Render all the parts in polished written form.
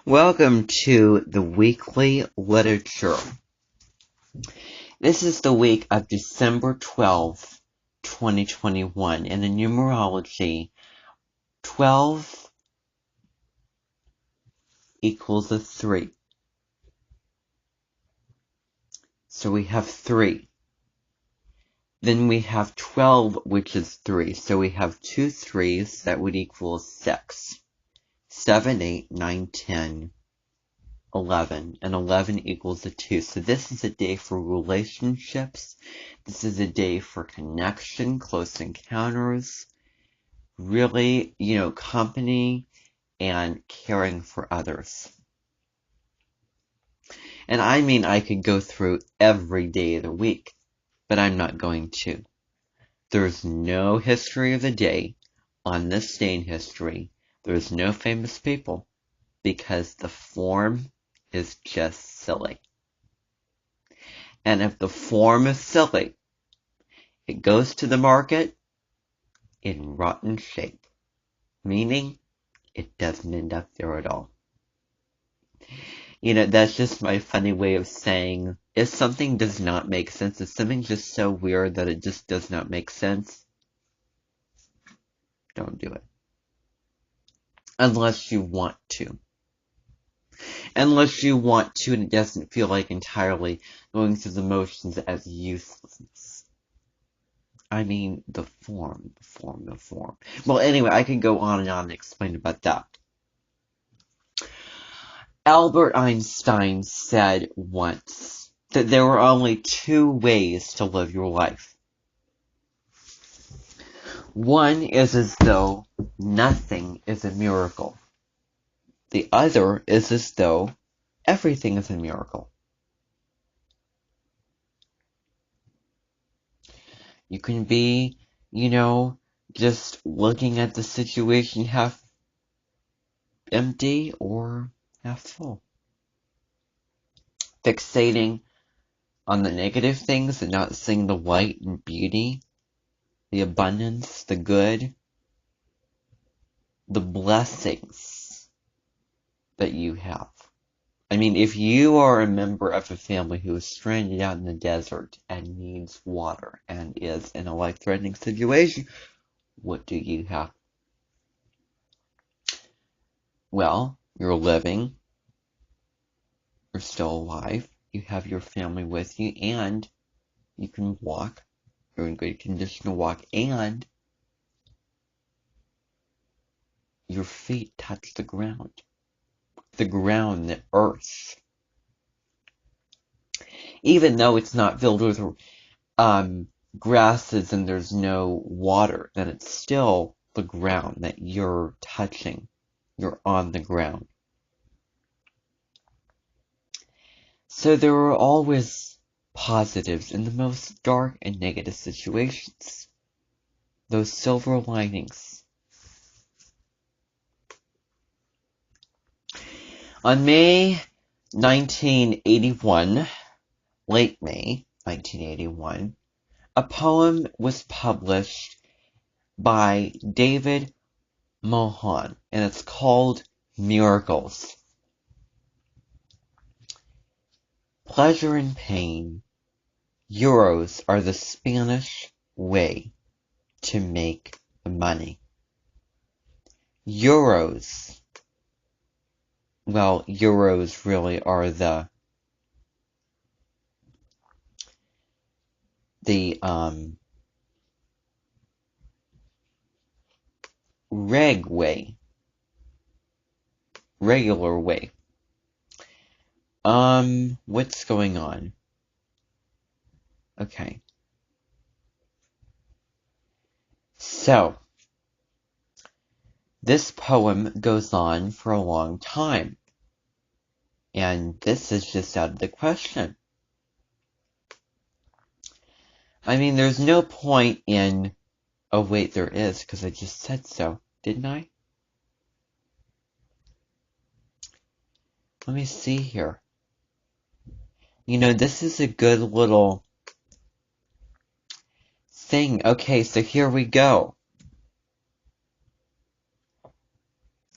Welcome to the weekly literature. This is the week of December 12th, 2021. In the numerology, 12 equals a 3. So we have 3. Then we have 12, which is 3. So we have 2 3s that would equal 6. 7, 8, 9, 10, 11, and 11 equals a 2. So this is a day for relationships. This is a day for connection, close encounters, really, company and caring for others. And I mean, I could go through every day of the week, but I'm not going to. There's no history of the day on this day in history. There's no famous people because the form is just silly. And if the form is silly, it goes to the market in rotten shape, meaning it doesn't end up there at all. That's just my funny way of saying, if something does not make sense, if something's just so weird that it just does not make sense, don't do it. Unless you want to. Unless you want to and it doesn't feel like entirely going through the motions as uselessness. I mean, the form. Well, anyway, I can go on and explain about that. Albert Einstein said once that there were only 2 ways to live your life. One is as though nothing is a miracle. The other is as though everything is a miracle. You can be, just looking at the situation half empty or half full. Fixating on the negative things and not seeing the light and beauty, the abundance, the good, the blessings that you have. I mean, if you are a member of a family who is stranded out in the desert and needs water and is in a life-threatening situation, what do you have? Well, you're living, you're still alive, you have your family with you, and you can walk, you're in good condition to walk, and your feet touch the ground, the earth. Even though it's not filled with grasses and there's no water, then it's still the ground that you're touching. You're on the ground. So there are always positives in the most dark and negative situations. Those silver linings. On May 1981, late May 1981, a poem was published by David Mohan, and it's called Miracles. Pleasure and pain, euros are the Spanish way to make money. Euros really are the regular way. What's going on? Okay. So, this poem goes on for a long time. And this is just out of the question. I mean, there's no point in, oh wait, there is, because I just said so, didn't I? Let me see here. This is a good little thing. Okay, so here we go.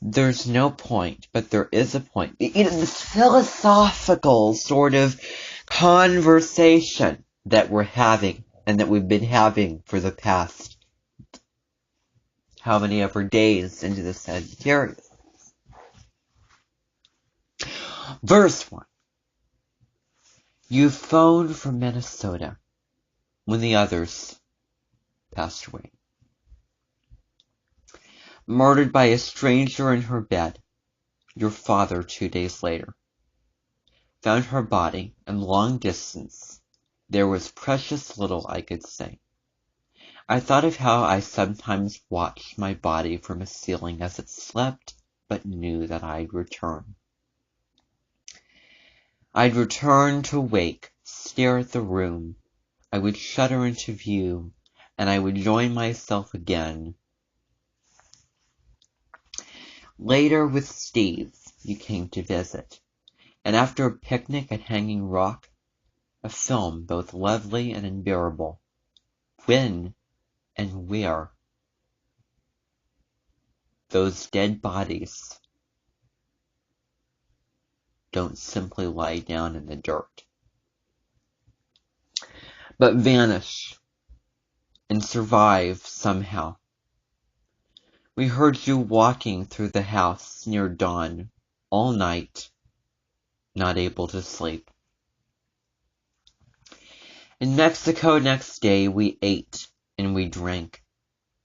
There's no point, but there is a point. This philosophical sort of conversation that we're having and that we've been having for the past how many ever days into the Sagittarius. Verse 1. You phoned from Minnesota when the others passed away. Murdered by a stranger in her bed, your father 2 days later. Found her body, and long distance, there was precious little I could say. I thought of how I sometimes watched my body from a ceiling as it slept, but knew that I'd return. I'd return to wake, stare at the room, I would shudder into view, and I would join myself again. Later with Steve, you came to visit, and after a picnic at Hanging Rock, a film both lovely and unbearable. When and where? Those dead bodies don't simply lie down in the dirt, but vanish and survive somehow. We heard you walking through the house near dawn, all night, not able to sleep. In Mexico next day we ate and we drank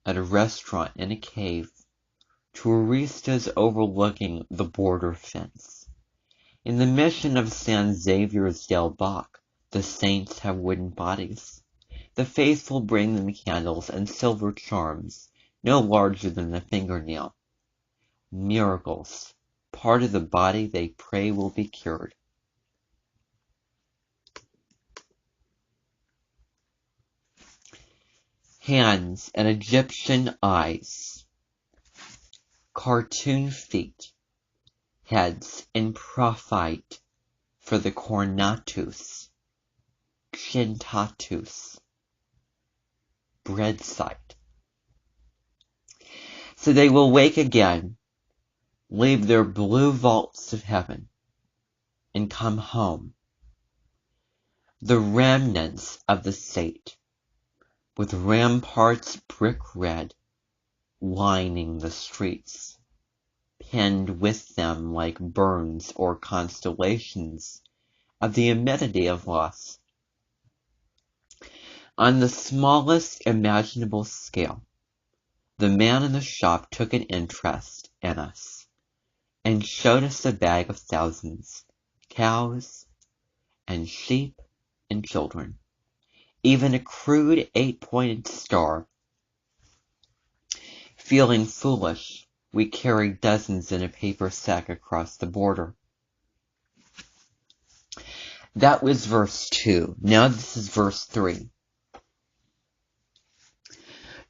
at a restaurant in a cave, touristas overlooking the border fence. In the mission of San Xavier's del Bac, the saints have wooden bodies. The faithful bring them candles and silver charms, no larger than the fingernail. Miracles. Part of the body they pray will be cured. Hands and Egyptian eyes. Cartoon feet. Heads in prophyte for the cornatus. Chintatus. Bread sight. So they will wake again, leave their blue vaults of heaven, and come home. The remnants of the state, with ramparts brick red, lining the streets, pinned with them like burns or constellations of the immensity of loss. On the smallest imaginable scale, the man in the shop took an interest in us and showed us a bag of thousands, cows and sheep and children, even a crude 8-pointed star. Feeling foolish, we carried dozens in a paper sack across the border. That was verse 2. Now this is verse 3.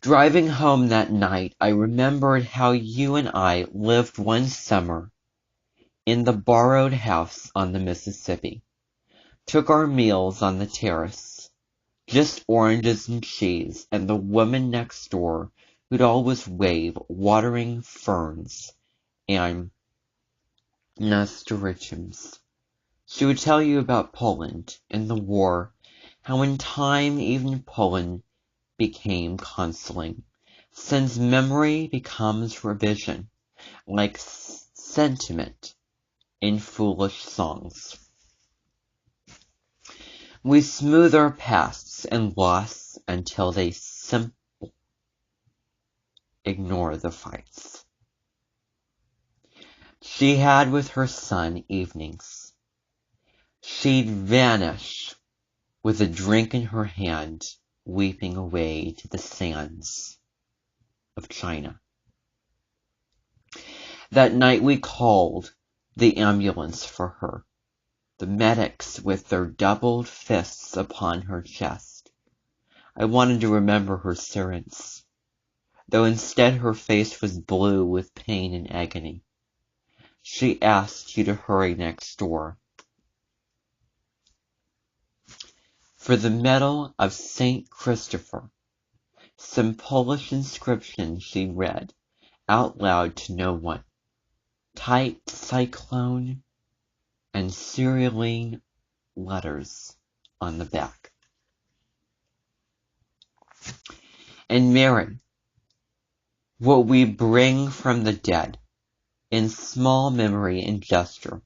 Driving home that night, I remembered how you and I lived one summer in the borrowed house on the Mississippi. Took our meals on the terrace, just oranges and cheese, and the woman next door who'd always wave watering ferns and nasturtiums. She would tell you about Poland and the war, how in time even Poland became consoling, since memory becomes revision, like sentiment in foolish songs. We smooth our pasts and loss until they simply ignore the fights. She had with her son evenings. She'd vanish with a drink in her hand, weeping away to the sands of China. That night we called the ambulance for her, the medics with their doubled fists upon her chest. I wanted to remember her sirens, though instead her face was blue with pain and agony. She asked you to hurry next door. For the medal of Saint Christopher, some Polish inscription she read, out loud to no one, tight cyclone, and Cyrillic letters on the back. And Mary, what we bring from the dead, in small memory and gesture,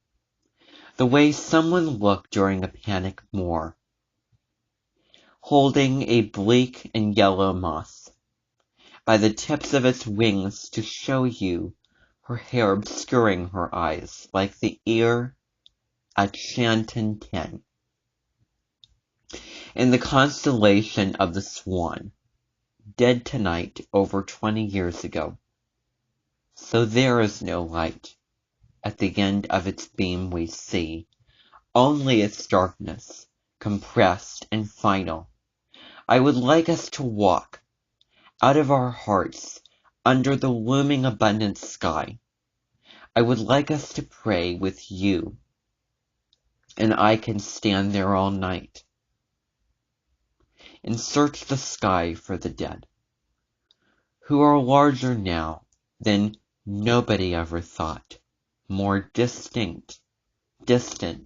the way someone looked during a panic more, holding a bleak and yellow moth by the tips of its wings to show you her hair obscuring her eyes like the ear at Shanton 10. In the constellation of the Swan, dead tonight over 20 years ago. So there is no light. At the end of its beam we see only its darkness, compressed and final. I would like us to walk out of our hearts under the looming abundant sky. I would like us to pray with you, and I can stand there all night and search the sky for the dead, who are larger now than nobody ever thought, more distant, and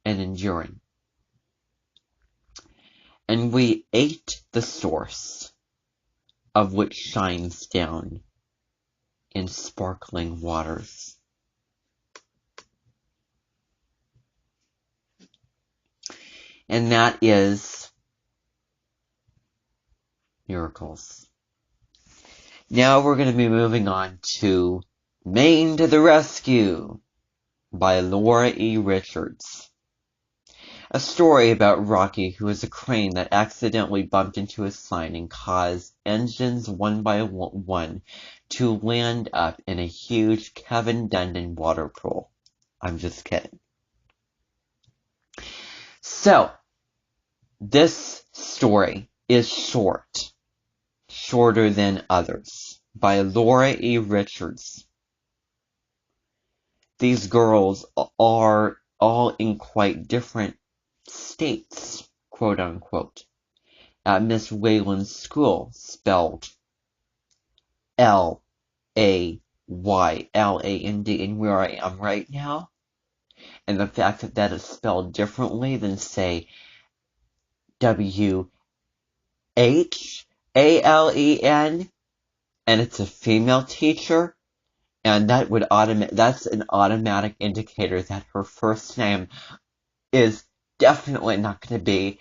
enduring. And we ate the source of which shines down in sparkling waters. And that is Miracles. Now we're going to be moving on to Maine to the Rescue by Laura E. Richards. A story about Rocky, who is a crane that accidentally bumped into a sign and caused engines one by one to land up in a huge Kevin Dundon water pool. I'm just kidding. So, this story is shorter than others, by Laura E. Richards. These girls are all in quite different states, quote unquote, at Miss Wayland's school, spelled L-A-Y-L-A-N-D, and where I am right now, and the fact that that is spelled differently than, say, W-H-A-L-E-N, and it's a female teacher, and that's an automatic indicator that her first name is definitely not going to be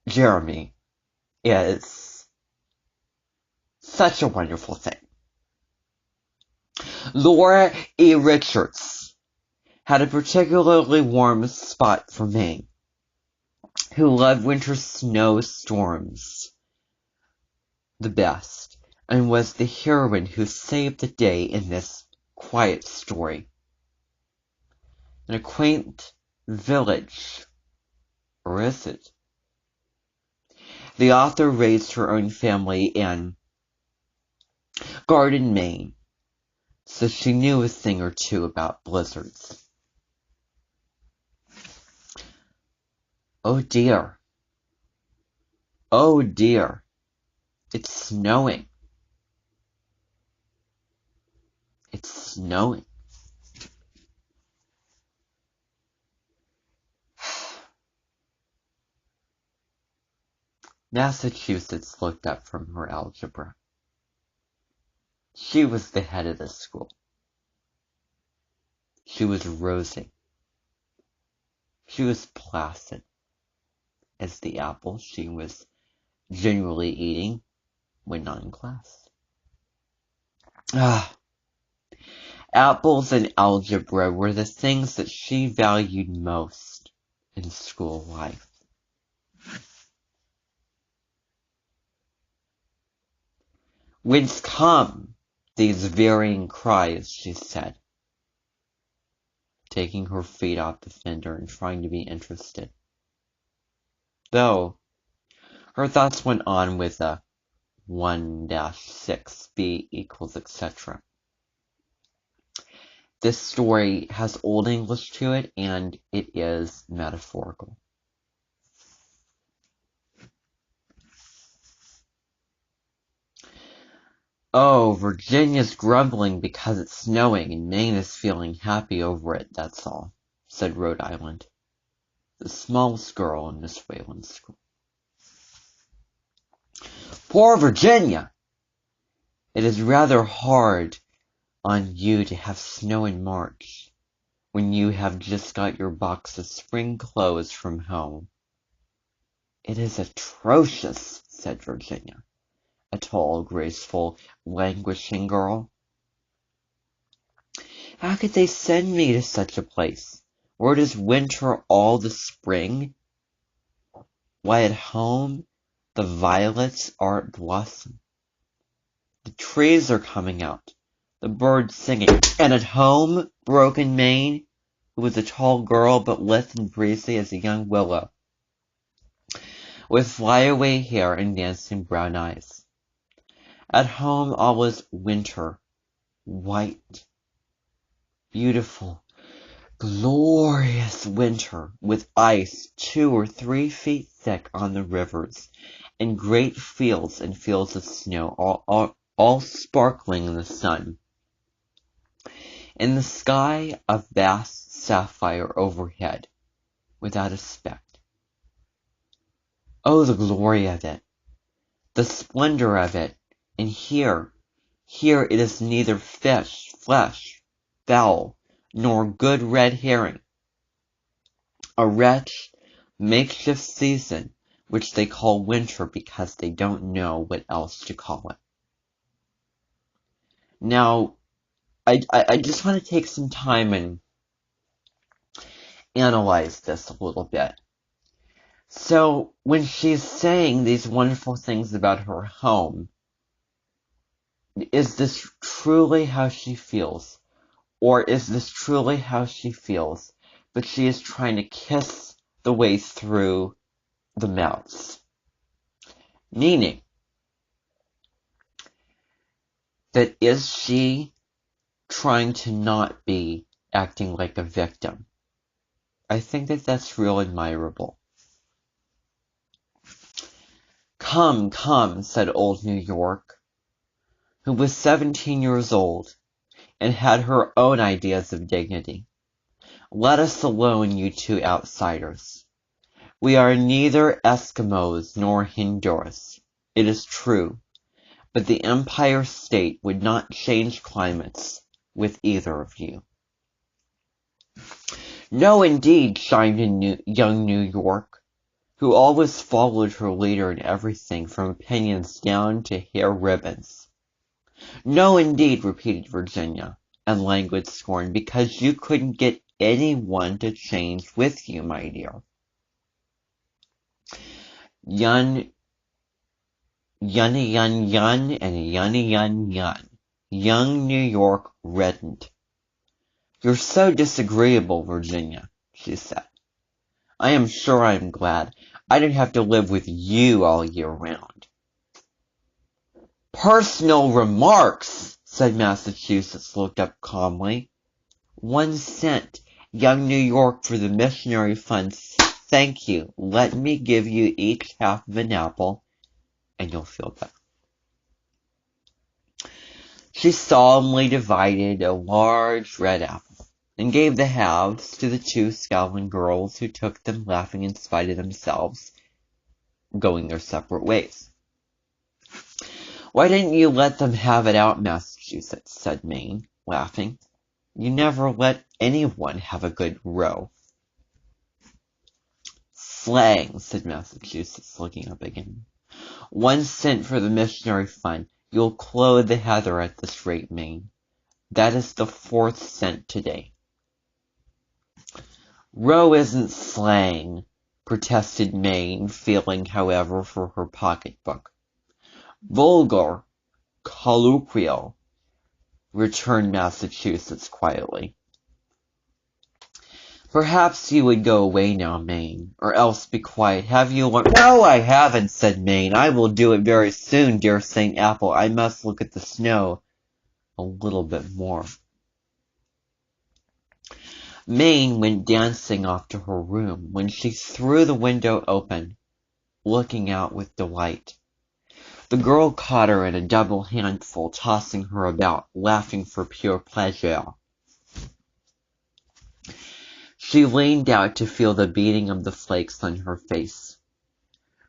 Jeremy, is such a wonderful thing. Laura E. Richards had a particularly warm spot for Maine, who loved winter snowstorms the best, and was the heroine who saved the day in this quiet story. In a quaint village, or is it? The author raised her own family in Garden, Maine, so she knew a thing or two about blizzards. Oh dear. Oh dear. It's snowing. It's snowing. Massachusetts looked up from her algebra. She was the head of the school. She was rosy. She was placid as the apple she was generally eating when not in class. Apples and algebra were the things that she valued most in school life. Whence come these varying cries, she said, taking her feet off the fender and trying to be interested. Though, her thoughts went on with a 1-6, B equals, etc. This story has Old English to it, and it is metaphorical. Oh, Virginia's grumbling because it's snowing, and Maine is feeling happy over it, that's all, said Rhode Island, the smallest girl in Miss Whalen's school. Poor Virginia! It is rather hard on you to have snow in March, when you have just got your box of spring clothes from home. It is atrocious, said Virginia, a tall, graceful, languishing girl. How could they send me to such a place, where it is winter all the spring? Why, at home the violets are at blossom, the trees are coming out, the birds singing, and at home, broke in Maine, who was a tall girl but lithe and breezy as a young willow, with flyaway hair and dancing brown eyes. At home all was winter, white, beautiful, glorious winter, with ice 2 or 3 feet thick on the rivers, and great fields and fields of snow, all sparkling in the sun. In the sky a vast sapphire overhead, without a speck. Oh, the glory of it, the splendor of it, and here it is neither fish, flesh, fowl, nor good red herring. A wretched, makeshift season, which they call winter because they don't know what else to call it. Now, I just want to take some time and analyze this a little bit. So, when she's saying these wonderful things about her home, is this truly how she feels? Or is this truly how she feels, but she is trying to kiss the way through the mouse? Meaning, that is she trying to not be acting like a victim? I think that that's real admirable. Come, come, said old New York, who was 17 years old and had her own ideas of dignity. Let us alone, you two outsiders. We are neither Eskimos nor Hindus, it is true, but the Empire State would not change climates with either of you. No, indeed, chimed in young New York, who always followed her leader in everything from opinions down to hair ribbons. No, indeed, repeated Virginia, in languid scorn, because you couldn't get anyone to change with you, my dear. Yun, yunny yun yun, and yunny yun yun. Young New York reddened. You're so disagreeable, Virginia, she said. I am sure I am glad I don't have to live with you all year round. Personal remarks, said Massachusetts, looked up calmly. 1 cent, young New York, for the missionary funds. Thank you. Let me give you each half of an apple, and you'll feel better. She solemnly divided a large red apple, and gave the halves to the 2 scowling girls, who took them, laughing in spite of themselves, going their separate ways. Why didn't you let them have it out, Massachusetts, said Maine, laughing. You never let anyone have a good row. Slang, said Massachusetts, looking up again. 1 cent for the missionary fund. You'll clothe the heather at this rate, Maine. That is the 4th cent today. Row isn't slang, protested Maine, feeling, however, for her pocketbook. Vulgar, colloquial, returned Massachusetts quietly. Perhaps you would go away now, Maine, or else be quiet. Have you learned? No, I haven't, said Maine. I will do it very soon, dear St. Apple. I must look at the snow a little bit more. Maine went dancing off to her room when she threw the window open, looking out with delight. The girl caught her in a double handful, tossing her about, laughing for pure pleasure. She leaned out to feel the beating of the flakes on her face.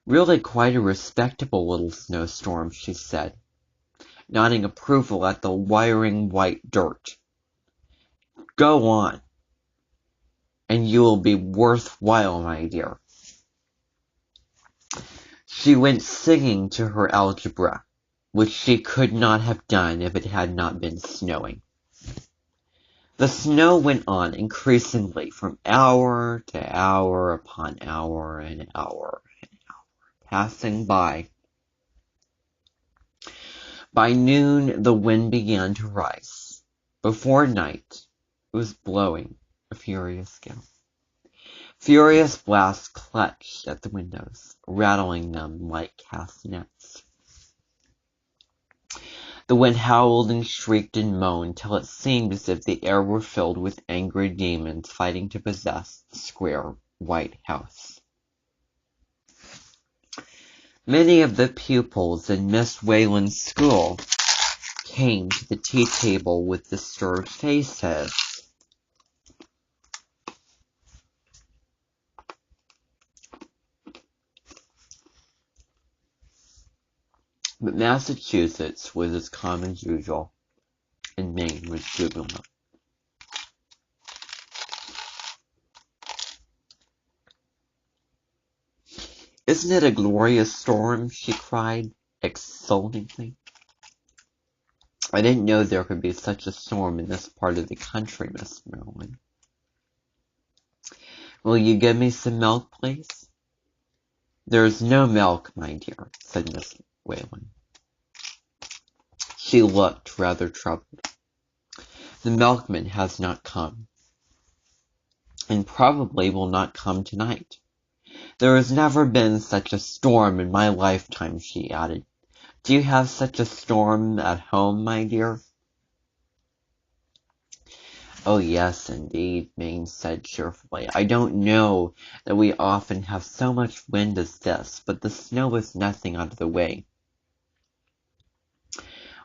"Really quite a respectable little snowstorm," she said, nodding approval at the wiring white dirt. "Go on, and you will be worthwhile, my dear." She went singing to her algebra, which she could not have done if it had not been snowing. The snow went on increasingly from hour to hour upon hour and hour and hour, passing by. By noon the wind began to rise. Before night it was blowing a furious gale. Furious blasts clutched at the windows, rattling them like castanets. The wind howled and shrieked and moaned till it seemed as if the air were filled with angry demons fighting to possess the square white house. Many of the pupils in Miss Wayland's school came to the tea table with disturbed faces. But Massachusetts was as calm as usual, and Maine was jubilant. "Isn't it a glorious storm?" she cried exultingly. "I didn't know there could be such a storm in this part of the country, Miss Maryland." "Will you give me some milk, please?" "There is no milk, my dear," said Miss Wayland. She looked rather troubled. "The milkman has not come, and probably will not come tonight. There has never been such a storm in my lifetime," she added. "Do you have such a storm at home, my dear?" "Oh, yes, indeed," Maine said cheerfully. "I don't know that we often have so much wind as this, but the snow is nothing out of the way.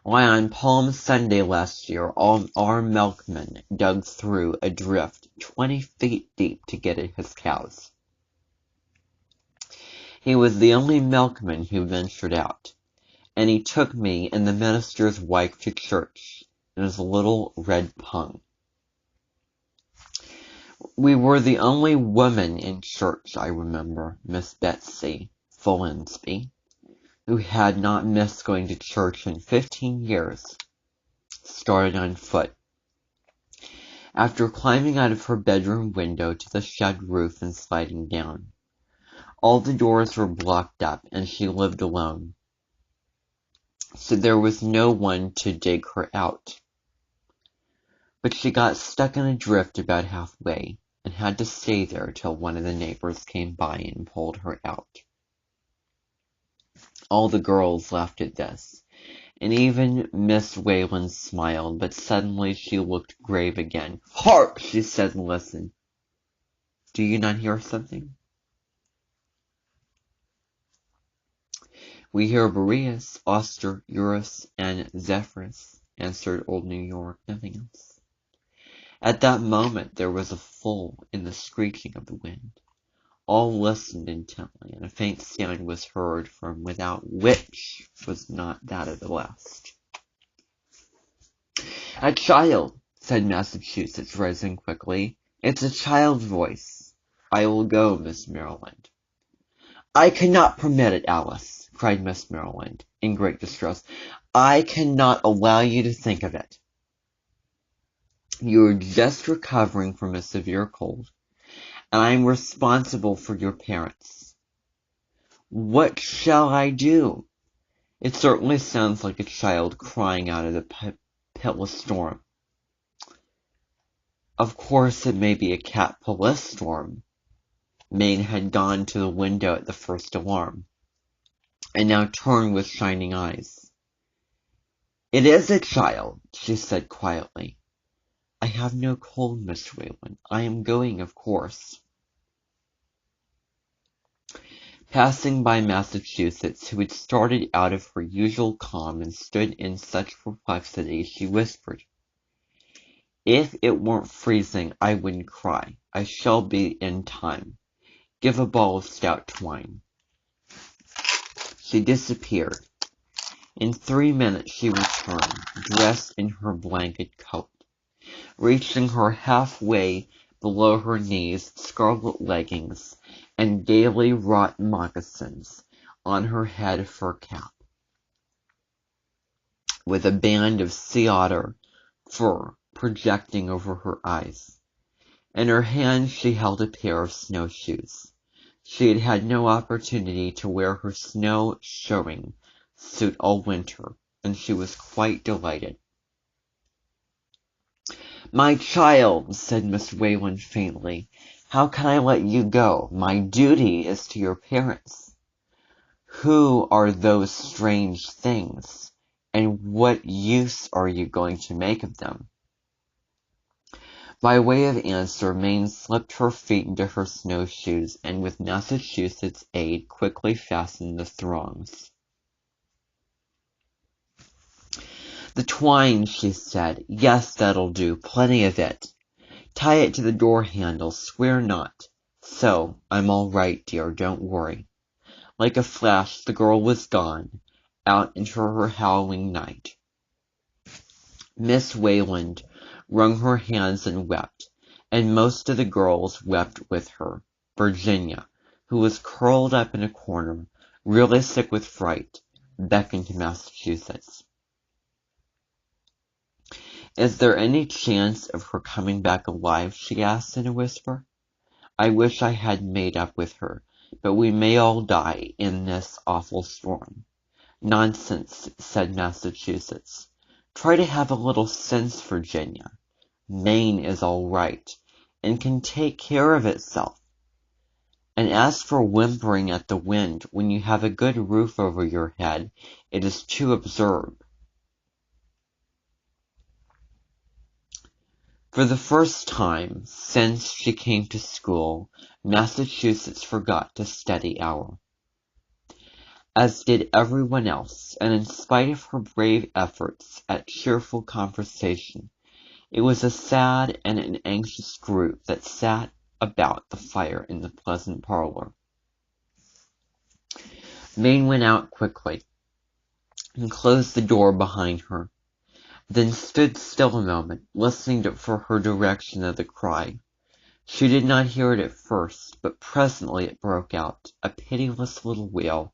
Why, on Palm Sunday last year, our milkman dug through a drift 20 feet deep to get at his cows. He was the only milkman who ventured out, and he took me and the minister's wife to church in his little red pung. We were the only women in church, I remember. Miss Betsy Follansby, who had not missed going to church in 15 years, started on foot. After climbing out of her bedroom window to the shed roof and sliding down. All the doors were blocked up, and she lived alone, so there was no one to dig her out. But she got stuck in a drift about halfway, and had to stay there till one of the neighbors came by and pulled her out. All the girls laughed at this, and even Miss Wayland smiled, but suddenly she looked grave again. "Hark!" she said, and listened. "Do you not hear something?" "We hear Boreas, Auster, Eurus, and Zephyrus," answered old New York, "nothing else." At that moment there was a lull in the screeching of the wind. All listened intently, and a faint sound was heard from without, which was not that of the west. "A child," said Massachusetts, rising quickly. "It's a child's voice. I will go, Miss Maryland." "I cannot permit it, Alice," cried Miss Maryland, in great distress. "I cannot allow you to think of it. You are just recovering from a severe cold, and I am responsible for your parents. What shall I do? It certainly sounds like a child crying out of the pitiless storm. Of course it may be a cat-police storm." Maine had gone to the window at the first alarm, and now turned with shining eyes. "It is a child," she said quietly. "I have no cold, Miss Wayland. I am going, of course." Passing by Massachusetts, who had started out of her usual calm and stood in such perplexity, she whispered, "If it weren't freezing, I wouldn't cry. I shall be in time. Give a ball of stout twine." She disappeared. In 3 minutes she returned, dressed in her blanket coat, reaching her halfway below her knees, scarlet leggings, and gaily wrought moccasins, on her head a fur cap, with a band of sea otter fur projecting over her eyes. In her hand she held a pair of snowshoes. She had had no opportunity to wear her snow showing suit all winter, and she was quite delighted. "My child," said Miss Wayland faintly, "how can I let you go? My duty is to your parents." "Who are those strange things, and what use are you going to make of them?" By way of answer, Mame slipped her feet into her snowshoes, and with Massachusetts' aid quickly fastened the thongs. "The twine," she said. "Yes, that'll do. Plenty of it. Tie it to the door handle. Swear not. So. I'm all right, dear. Don't worry." Like a flash the girl was gone, out into her howling night. Miss Wayland wrung her hands and wept, and most of the girls wept with her. Virginia, who was curled up in a corner, really sick with fright, beckoned to Massachusetts. "Is there any chance of her coming back alive?" she asked in a whisper. "I wish I had made up with her, but we may all die in this awful storm." "Nonsense," said Massachusetts. "Try to have a little sense, Virginia. Maine is all right, and can take care of itself. And as for whimpering at the wind, when you have a good roof over your head, it is too absurd." For the first time since she came to school, Massachusetts forgot to study hour, as did everyone else, and in spite of her brave efforts at cheerful conversation, it was a sad and an anxious group that sat about the fire in the pleasant parlor. Mame went out quickly, and closed the door behind her, then stood still a moment, listening for her direction of the cry. She did not hear it at first, but presently it broke out, a pitiless little wail,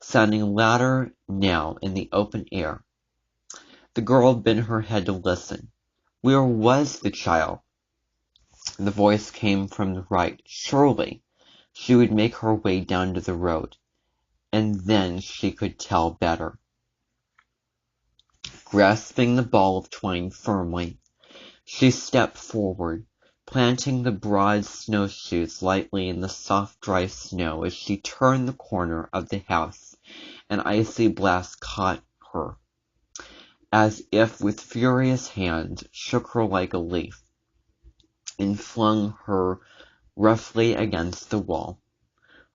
sounding louder now in the open air. The girl bent her head to listen. Where was the child? The voice came from the right. Surely she would make her way down to the road, and then she could tell better. Grasping the ball of twine firmly, she stepped forward, planting the broad snowshoes lightly in the soft dry snow. As she turned the corner of the house, an icy blast caught her, as if with furious hands, shook her like a leaf, and flung her roughly against the wall.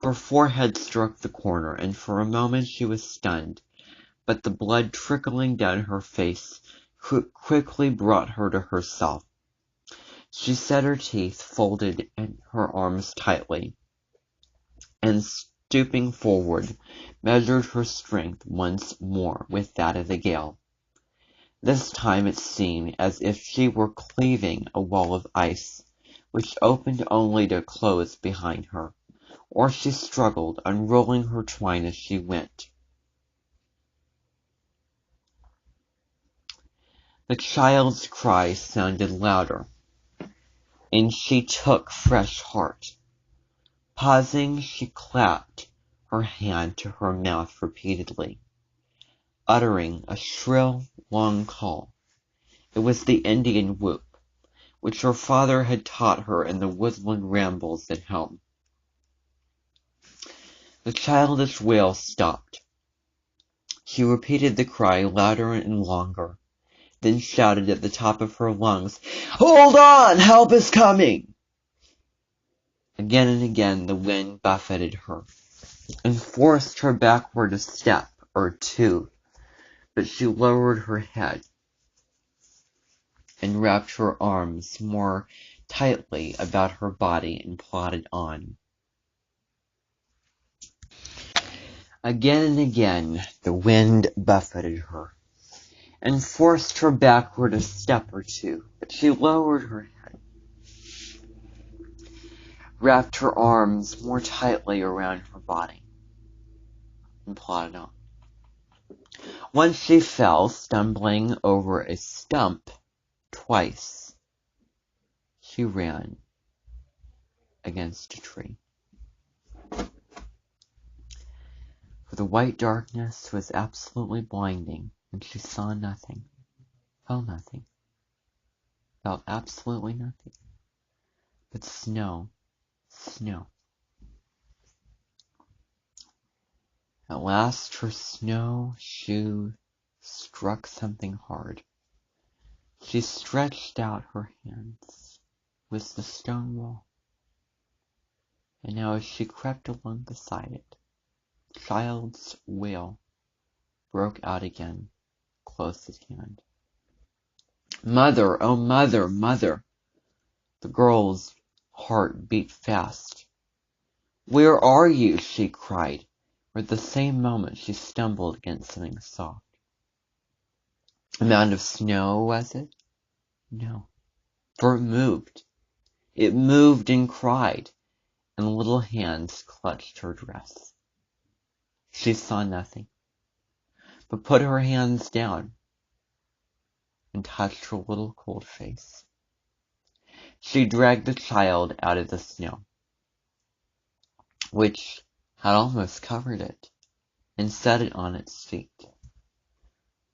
Her forehead struck the corner, and for a moment she was stunned, but the blood trickling down her face quickly brought her to herself. She set her teeth, folded her arms tightly, and stooping forward, measured her strength once more with that of the gale. This time it seemed as if she were cleaving a wall of ice, which opened only to close behind her, or she struggled, unrolling her twine as she went. The child's cry sounded louder, and she took fresh heart. Pausing, she clapped her hand to her mouth repeatedly, uttering a shrill, long call. It was the Indian whoop, which her father had taught her in the woodland rambles at home. The childish wail stopped. She repeated the cry louder and longer, then shouted at the top of her lungs, "Hold on! Help is coming!" Again and again the wind buffeted her, and forced her backward a step or two, but she lowered her head and wrapped her arms more tightly about her body and plodded on. Again and again the wind buffeted her and forced her backward a step or two, but she lowered her head, wrapped her arms more tightly around her body, and plodded on. Once she fell, stumbling over a stump twice. She ran against a tree. For the white darkness was absolutely blinding, and she saw nothing, felt nothing, felt absolutely nothing, but snow, snow. At last her snowshoe struck something hard. She stretched out her hands with the stone wall, and now as she crept along beside it, the child's wail broke out again, close at hand. Mother, oh mother, mother! The girl's heart beat fast. Where are you? She cried. At the same moment she stumbled against something soft. A mound of snow, was it? No, for it moved. It moved and cried, and little hands clutched her dress. She saw nothing, but put her hands down and touched her little cold face. She dragged the child out of the snow, which had almost covered it, and set it on its feet.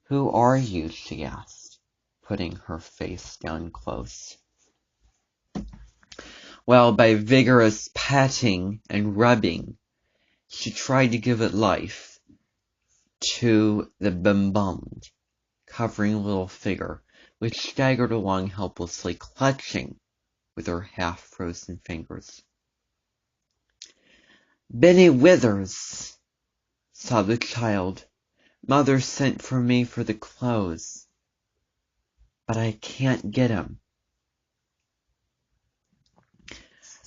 Who are you? She asked, putting her face down close. Well, by vigorous patting and rubbing, she tried to give it life to the benumbed, covering little figure, which staggered along helplessly, clutching with her half-frozen fingers. Benny Withers, sobbed the child. Mother sent for me for the clothes, but I can't get 'em.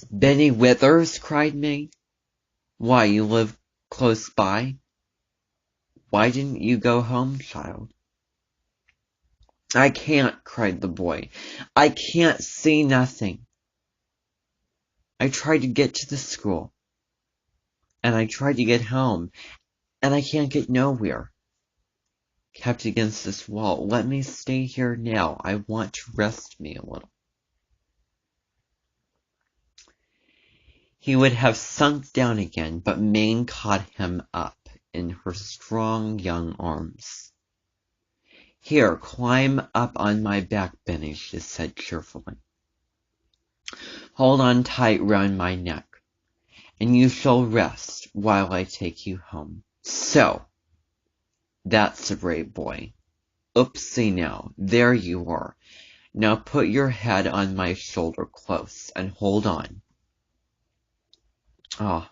Benny Withers, cried May. Why, you live close by? Why didn't you go home, child? I can't, cried the boy. I can't see nothing. I tried to get to the school, and I tried to get home, and I can't get nowhere. Kept against this wall. Let me stay here now. I want to rest me a little. He would have sunk down again, but Maine caught him up in her strong young arms. Here, climb up on my back, Benny, she said cheerfully. Hold on tight round my neck, and you shall rest while I take you home. So, that's a brave boy. Oopsie now, there you are. Now put your head on my shoulder close, and hold on. Ah,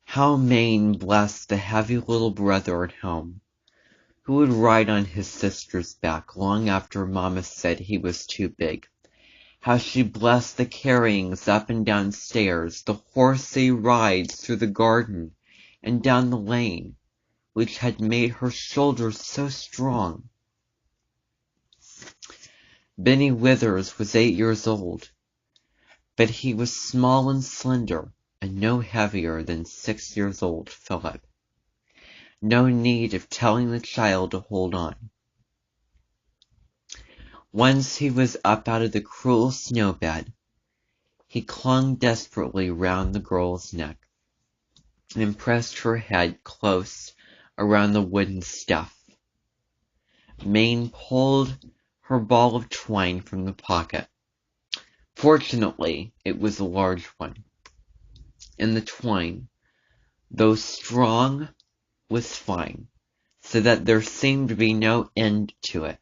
how Maine blessed the heavy little brother at home, who would ride on his sister's back long after Mamma said he was too big. How she blessed the carryings up and down stairs, the horsey rides through the garden and down the lane, which had made her shoulders so strong. Benny Withers was 8 years old, but he was small and slender, and no heavier than 6 years old Philip. No need of telling the child to hold on. Once he was up out of the cruel snowbed, he clung desperately round the girl's neck and pressed her head close around the wooden stuff. Maine pulled her ball of twine from the pocket. Fortunately, it was a large one, and the twine, though strong, was fine, so that there seemed to be no end to it,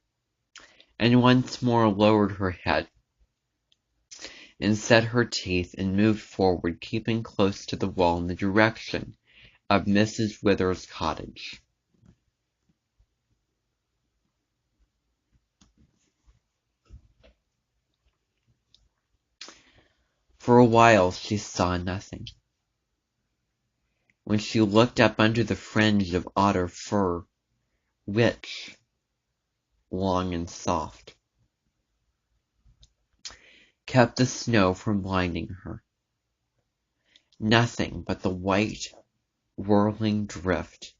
and once more lowered her head. and set her teeth and moved forward, keeping close to the wall in the direction of Mrs. Wither's cottage. For a while she saw nothing. When she looked up under the fringe of otter fur, which, long and soft, kept the snow from blinding her. Nothing but the white, whirling drift,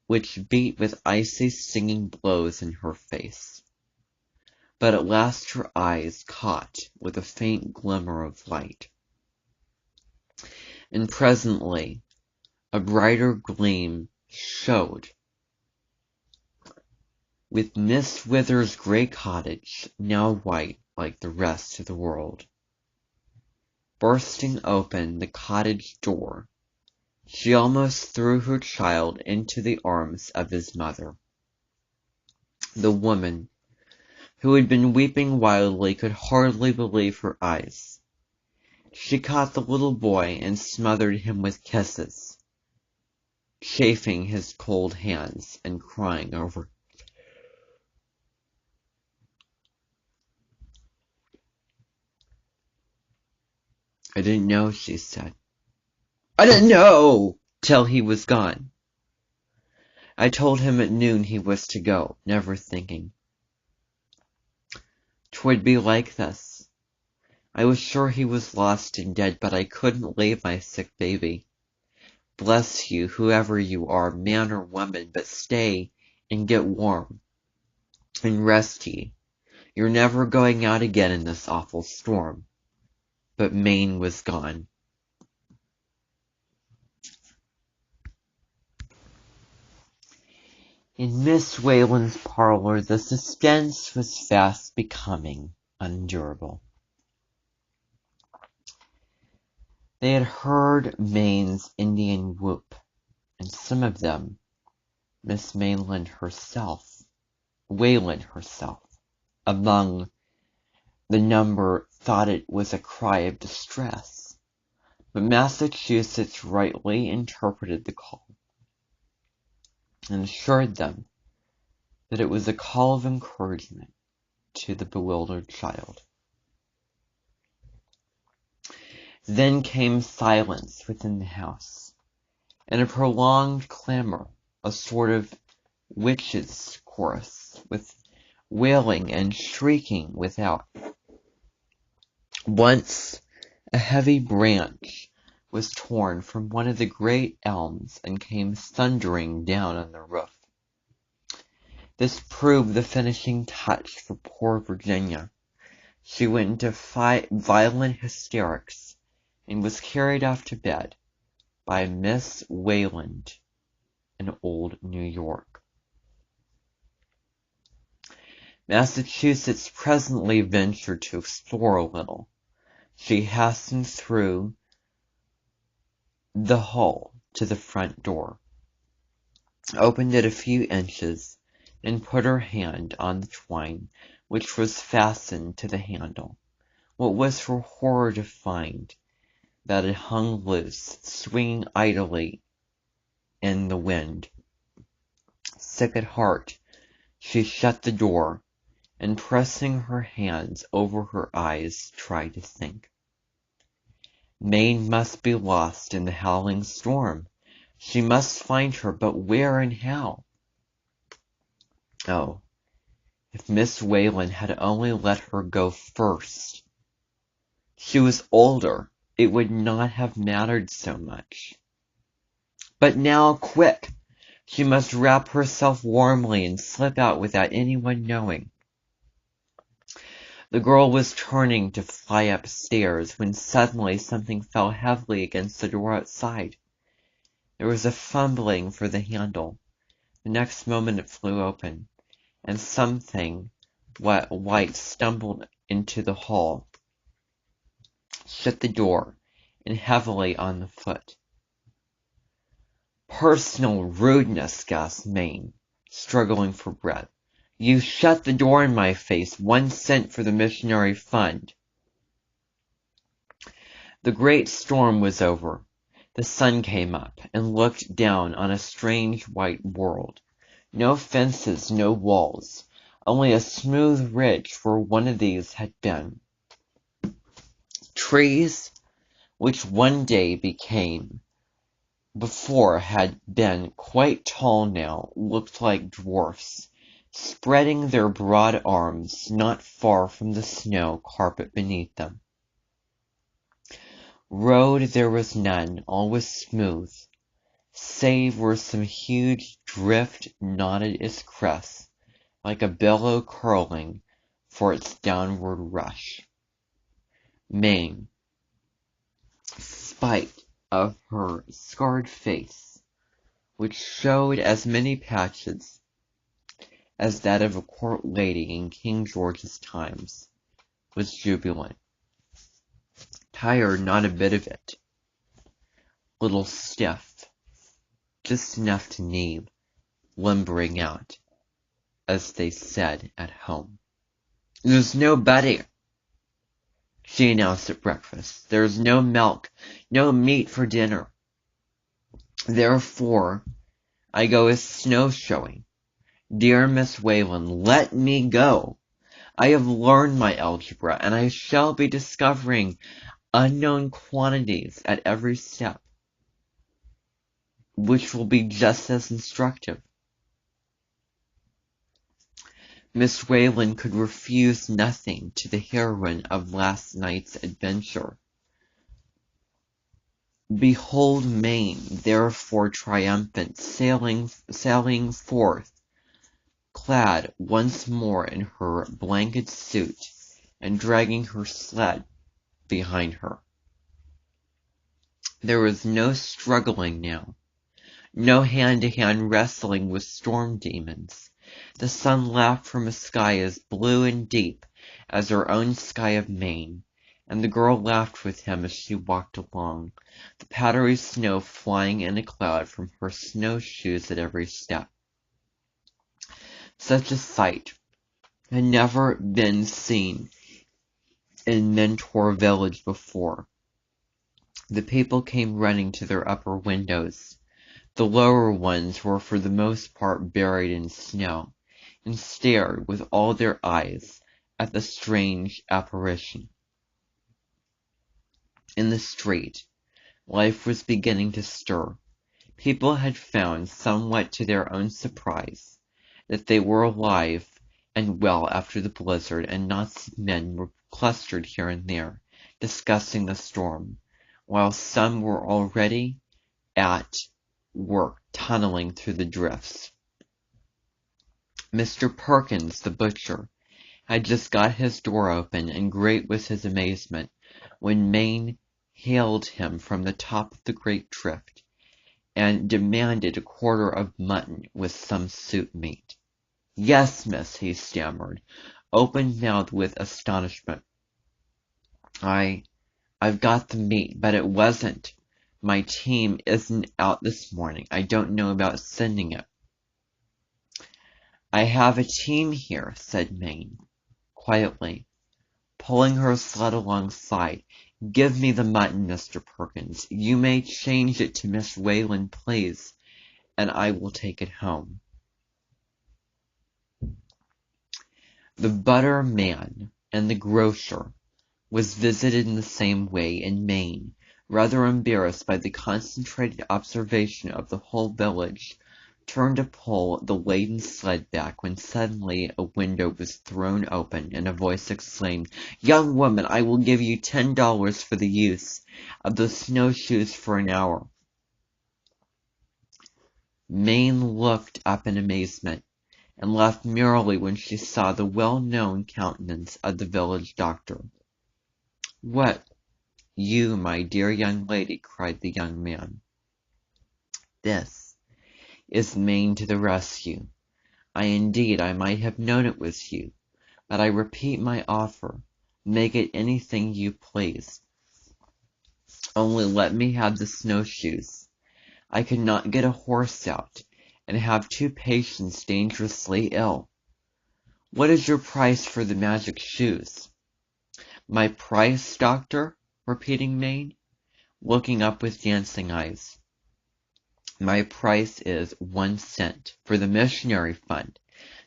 which beat with icy stinging blows in her face. But at last her eyes caught with a faint glimmer of light. And presently a brighter gleam showed, with Miss Wither's grey cottage, now white like the rest of the world. Bursting open the cottage door, she almost threw her child into the arms of his mother. The woman, who had been weeping wildly, could hardly believe her eyes. She caught the little boy and smothered him with kisses, chafing his cold hands and crying over. "I didn't know," she said. "I didn't know till he was gone. I told him at noon he was to go, never thinking 'twould be like this. I was sure he was lost and dead, but I couldn't leave my sick baby. Bless you, whoever you are, man or woman, but stay and get warm and rest ye. You're never going out again in this awful storm." But Mayne was gone. In Miss Wayland's parlor, the suspense was fast becoming unendurable. They had heard Mayne's Indian whoop, and some of them, Miss Wayland herself, among the number, thought it was a cry of distress. But Massachusetts rightly interpreted the call, and assured them that it was a call of encouragement to the bewildered child. Then came silence within the house, and a prolonged clamor, a sort of witches' chorus, with wailing and shrieking without. Once a heavy branch was torn from one of the great elms and came thundering down on the roof. This proved the finishing touch for poor Virginia. She went into violent hysterics and was carried off to bed by Miss Wayland in old New York. Massachusetts presently ventured to explore a little. She hastened through the hall to the front door, opened it a few inches, and put her hand on the twine which was fastened to the handle. What was her horror to find that it hung loose, swinging idly in the wind. Sick at heart, she shut the door, and pressing her hands over her eyes, tried to think. Mayne must be lost in the howling storm. She must find her, but where and how? Oh, if Miss Wayland had only let her go first. She was older. It would not have mattered so much. But now, quick! She must wrap herself warmly and slip out without anyone knowing. The girl was turning to fly upstairs when suddenly something fell heavily against the door outside. There was a fumbling for the handle. The next moment it flew open, and something white stumbled into the hall, shut the door, and heavily on the foot. "Personal rudeness," gasped Mayne, struggling for breath. "You shut the door in my face. 1 cent for the missionary fund." The great storm was over. The sun came up and looked down on a strange white world. No fences, no walls, only a smooth ridge where one of these had been. Trees, which one day before had been quite tall now, looked like dwarfs, spreading their broad arms not far from the snow carpet beneath them. Road there was none, all was smooth, save where some huge drift knotted its crest, like a billow curling for its downward rush. Maine, spite of her scarred face, which showed as many patches as that of a court lady in King George's times, was jubilant. Tired, not a bit of it. Little stiff, just enough to need limbering out, as they said at home. "There's no butter," she announced at breakfast. "There's no milk, no meat for dinner. Therefore, I go snowshoeing. Dear Miss Wayland, let me go. I have learned my algebra, and I shall be discovering unknown quantities at every step, which will be just as instructive." Miss Wayland could refuse nothing to the heroine of last night's adventure. Behold Maine, therefore triumphant, sailing forth, clad once more in her blanket suit, and dragging her sled behind her. There was no struggling now, no hand-to-hand wrestling with storm demons. The sun laughed from a sky as blue and deep as her own sky of Maine, and the girl laughed with him as she walked along, the powdery snow flying in a cloud from her snowshoes at every step. Such a sight had never been seen in Mentor village before. The people came running to their upper windows. The lower ones were for the most part buried in snow, and stared with all their eyes at the strange apparition. In the street, life was beginning to stir. People had found, somewhat to their own surprise, that they were alive and well after the blizzard, and knots of men were clustered here and there, discussing the storm, while some were already at work tunneling through the drifts. Mr. Perkins, the butcher, had just got his door open, and great was his amazement when Maine hailed him from the top of the great drift, and demanded a quarter of mutton with some soup meat. "Yes, miss," he stammered, open-mouthed with astonishment. I've got the meat, but it wasn't. My team isn't out this morning. I don't know about sending it." "I have a team here," said Maine, quietly, pulling her sled alongside. "Give me the mutton, Mr. Perkins. You may change it to Miss Wayland, please, and I will take it home." The butter man and the grocer was visited in the same way, and Maine, rather embarrassed by the concentrated observation of the whole village, turned to pull the laden sled back, when suddenly a window was thrown open, and a voice exclaimed, "Young woman, I will give you $10 for the use of the snowshoes for an hour." Maine looked up in amazement, and laughed merrily when she saw the well-known countenance of the village doctor. "What, you, my dear young lady," cried the young man. "This is Maine to the rescue. I might have known it was you, but I repeat my offer. Make it anything you please. Only let me have the snowshoes. I could not get a horse out, and have 2 patients dangerously ill." "What is your price for the magic shoes?" "My price, doctor?" repeated Maine. looking up with dancing eyes. My price is 1 cent for the missionary fund.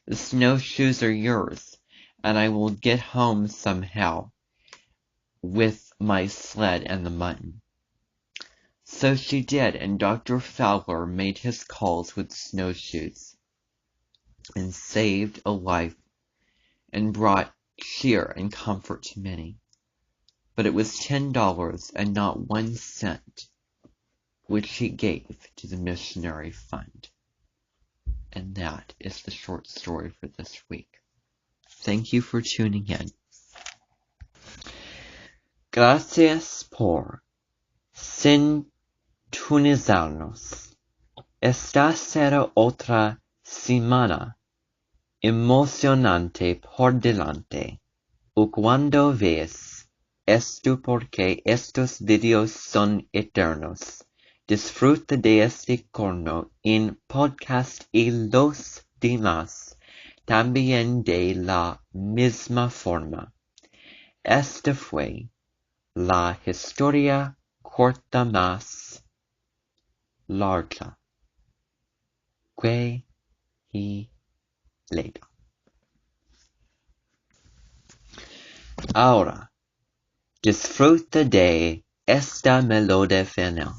The snowshoes are yours, and I will get home somehow with my sled and the mutton. So she did, and Dr. Fowler made his calls with snowshoes, and saved a life, and brought cheer and comfort to many. But it was $10 and not 1 cent, which he gave to the missionary fund. And that is the short story for this week. Thank you for tuning in. Gracias por sintonizarnos. Esta será otra semana emocionante por delante. O cuando ves esto porque estos videos son eternos. Disfruta de este corno en podcast y los demás también de la misma forma. Esta fue la historia corta más larga que he leído. Ahora, disfruta de esta melodía final.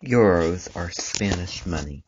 Euros are Spanish money.